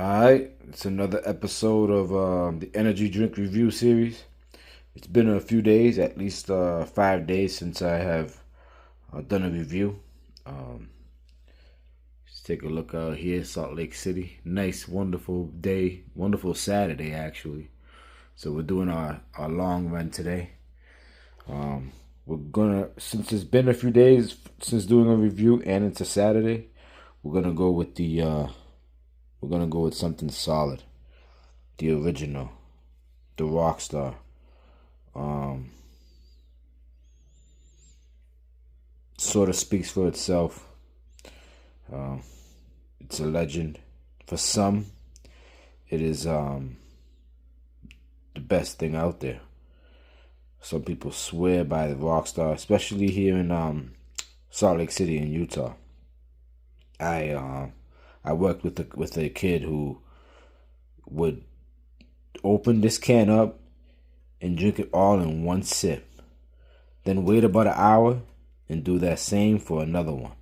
Alright, it's another episode of the energy drink review series. It's been a few days, at least 5 days, since I have done a review. Um, let's take a look out here, Salt Lake City. Nice, wonderful day, wonderful Saturday, actually. So we're doing our long run today. Since it's been a few days since doing a review and it's a Saturday, we're gonna go with something solid. The original, the Rockstar. Um, Sort of speaks for itself. Um, it's a legend. For some, it is the best thing out there. Some people swear by the Rockstar, especially here in Salt Lake City in Utah. I worked with a kid who would open this can up and drink it all in one sip, then wait about an hour and do that same for another one.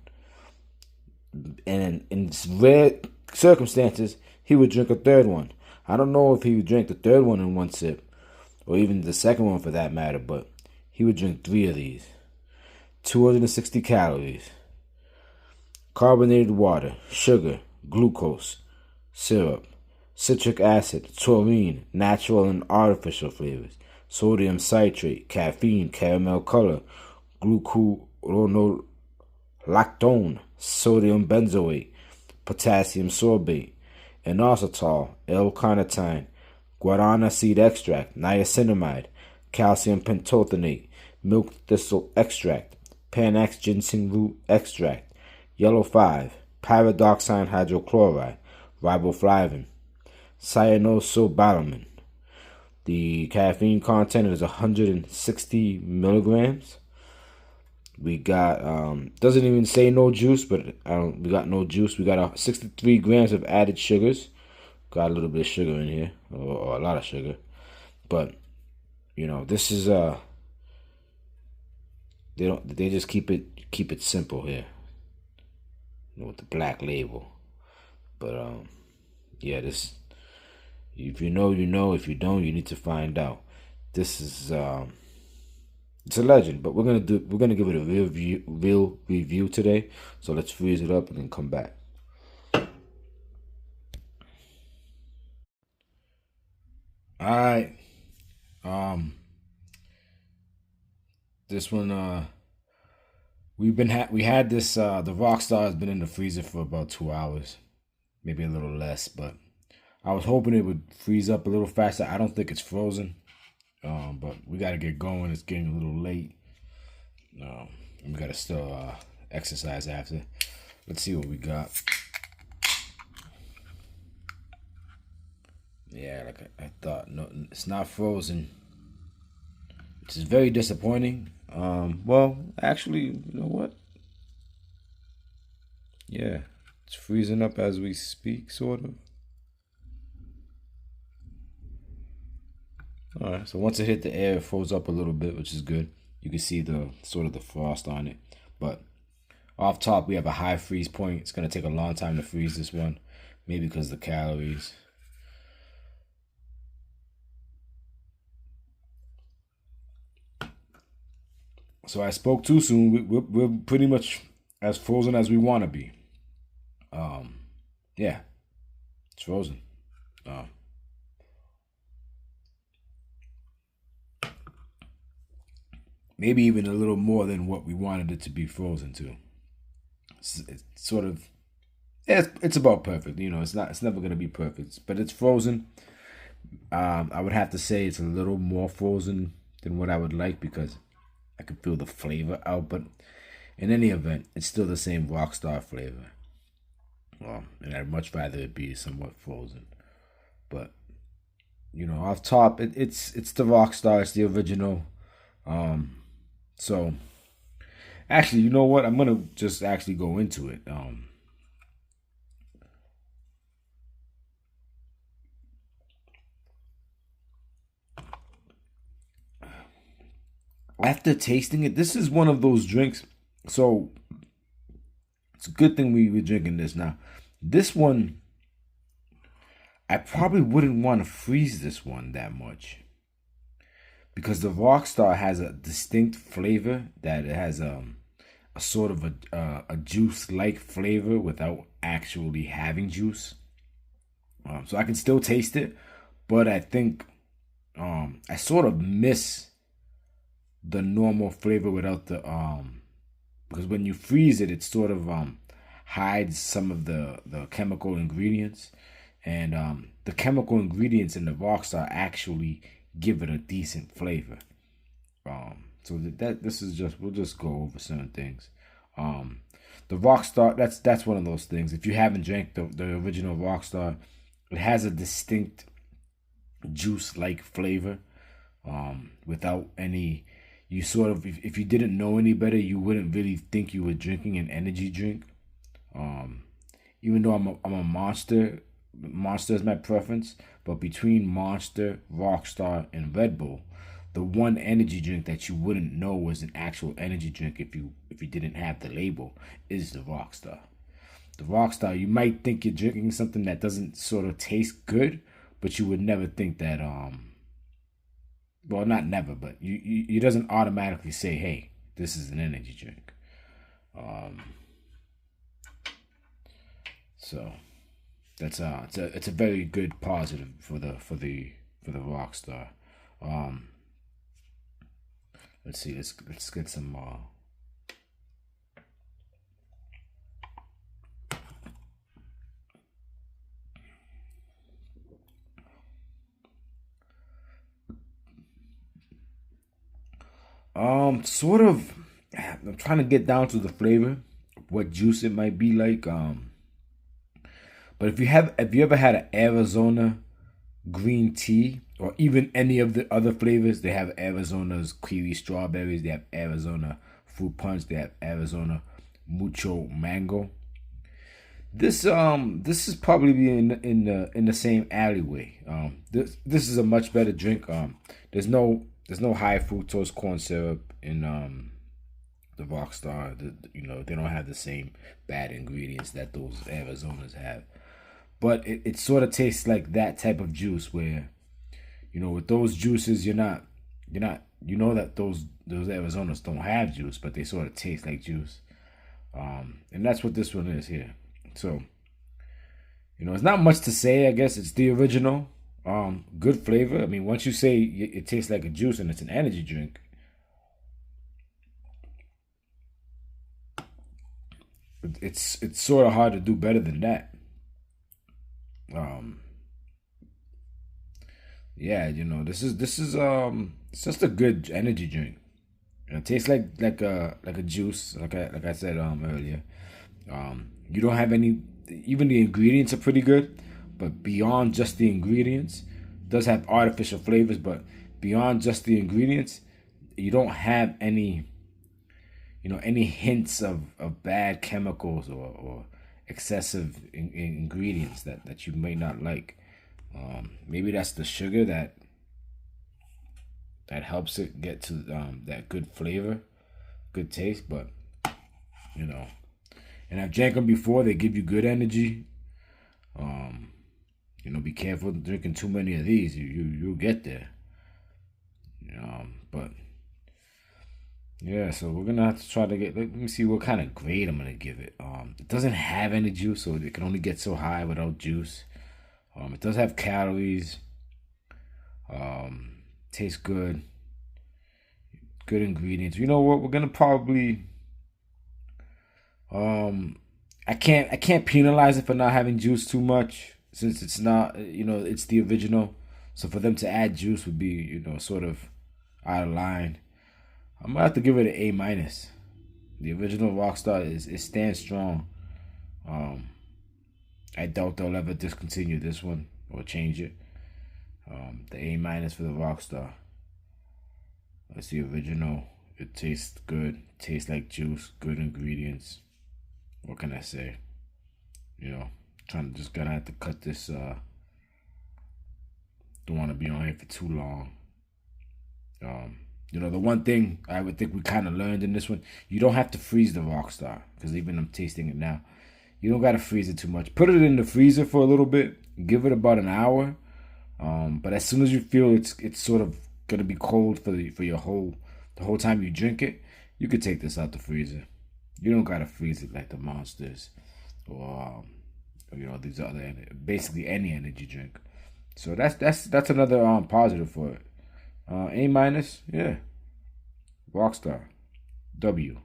And in rare circumstances, he would drink a third one. I don't know if he would drink the third one in one sip, or even the second one for that matter, but he would drink 3 of these. 260 calories, carbonated water, sugar, glucose, syrup, citric acid, taurine, natural and artificial flavors, sodium citrate, caffeine, caramel color, glucuronolactone, sodium benzoate, potassium sorbate, inositol, L-carnitine, guarana seed extract, niacinamide, calcium pentothenate, milk thistle extract, Panax ginseng root extract, yellow 5, pyridoxine hydrochloride, riboflavin, cyanosobalamin. The caffeine content is 160 milligrams. We got doesn't even say no juice, but we got no juice. We got 63 grams of added sugars. Got a little bit of sugar in here, or a lot of sugar. But this is they just keep it simple here, with the black label. But yeah, this, if you know, you know. If you don't, you need to find out. This is it's a legend, but we're gonna give it a real review today. So let's freeze it up and then come back. All right. This one we had this the Rockstar has been in the freezer for about 2 hours, maybe a little less, but I was hoping it would freeze up a little faster. I don't think it's frozen, but we got to get going. It's getting a little late. We got to still exercise after. Let's see what we got. Yeah, like I thought. No, it's not frozen, which is very disappointing. Well, actually, you know what? Yeah, it's freezing up as we speak, sort of. All right, so once it hit the air, it froze up a little bit, which is good. You can see the sort of the frost on it. But off top, we have a high freeze point. It's gonna take a long time to freeze this one, maybe because of the calories. So I spoke too soon. We're pretty much as frozen as we want to be. Yeah, it's frozen. Um, Maybe even a little more than what we wanted it to be frozen to. It's sort of, yeah, it's about perfect. It's never gonna be perfect, but it's frozen. I would have to say it's a little more frozen than what I would like because I could feel the flavor out. But in any event, it's still the same Rockstar flavor. And I'd much rather it be somewhat frozen. But off top, it's the Rockstar. It's the original. So actually, you know what? I'm gonna just actually go into it. After tasting it, this is one of those drinks. So it's a good thing we're drinking this now. This one I probably wouldn't want to freeze this one that much because the Rockstar has a distinct flavor that it has a sort of a juice like flavor without actually having juice. So I can still taste it, but I think I sort of miss the normal flavor without the because when you freeze it, it sort of hides some of the chemical ingredients, and the chemical ingredients in the Rockstar actually give it a decent flavor. So that this is just we'll just go over certain things. Um, the Rockstar, that's one of those things. If you haven't drank the original Rockstar, it has a distinct juice like flavor without any. You sort of, if you didn't know any better, you wouldn't really think you were drinking an energy drink. Um, Even though I'm a Monster, Monster is my preference. But between Monster, Rockstar, and Red Bull, the one energy drink that you wouldn't know was an actual energy drink if you didn't have the label is the Rockstar. The Rockstar, you might think you're drinking something that doesn't sort of taste good, but you would never think that well, not never, but you doesn't automatically say, hey, this is an energy drink. Um so that's it's a very good positive for the Rockstar. Um let's see, let's get some sort of I'm trying to get down to the flavor, what juice it might be like. But if you ever had an Arizona green tea or even any of the other flavors, they have Arizona's kiwi strawberries, they have Arizona fruit punch, they have Arizona mucho mango. This is probably in the same alleyway. This is a much better drink. There's no high fructose corn syrup in the Rockstar. They don't have the same bad ingredients that those Arizonas have. But it sort of tastes like that type of juice where, with those juices you know that those Arizonas don't have juice, but they sort of taste like juice. And that's what this one is here. So, it's not much to say. I guess it's the original. Good flavor. I mean, once you say it tastes like a juice and it's an energy drink, it's sort of hard to do better than that. Um, yeah, this is it's just a good energy drink. It tastes like a juice, like I said earlier. You don't have any. Even the ingredients are pretty good, but beyond just the ingredients, it does have artificial flavors. But beyond just the ingredients, you don't have any hints of bad chemicals or excessive ingredients that you may not like. Maybe that's the sugar that helps it get to that good flavor, good taste. But you know, and I've drank them before. They give you good energy. Um, be careful drinking too many of these. You'll get there. But yeah, so we're gonna have to try to get. Let me see what kind of grade I'm gonna give it. It doesn't have any juice, so it can only get so high without juice. It does have calories. Tastes good. Good ingredients. You know what? We're gonna probably. Um, I can't penalize it for not having juice too much since it's not. It's the original. So for them to add juice would be sort of out of line. I'm gonna have to give it an A minus. The original Rockstar it stands strong. Um, I doubt they'll ever discontinue this one or change it. The A minus for the Rockstar. That's the original. It tastes good. Tastes like juice. Good ingredients. What can I say? Just gonna have to cut this. Don't want to be on here for too long. The one thing I would think we kind of learned in this one, you don't have to freeze the Rockstar because even I'm tasting it now. You don't gotta freeze it too much. Put it in the freezer for a little bit. Give it about an hour. But as soon as you feel it's sort of gonna be cold for the whole time you drink it, you could take this out the freezer. You don't gotta freeze it like the Monsters or these other basically any energy drink. So that's another positive for it. A minus, yeah. Rockstar, W.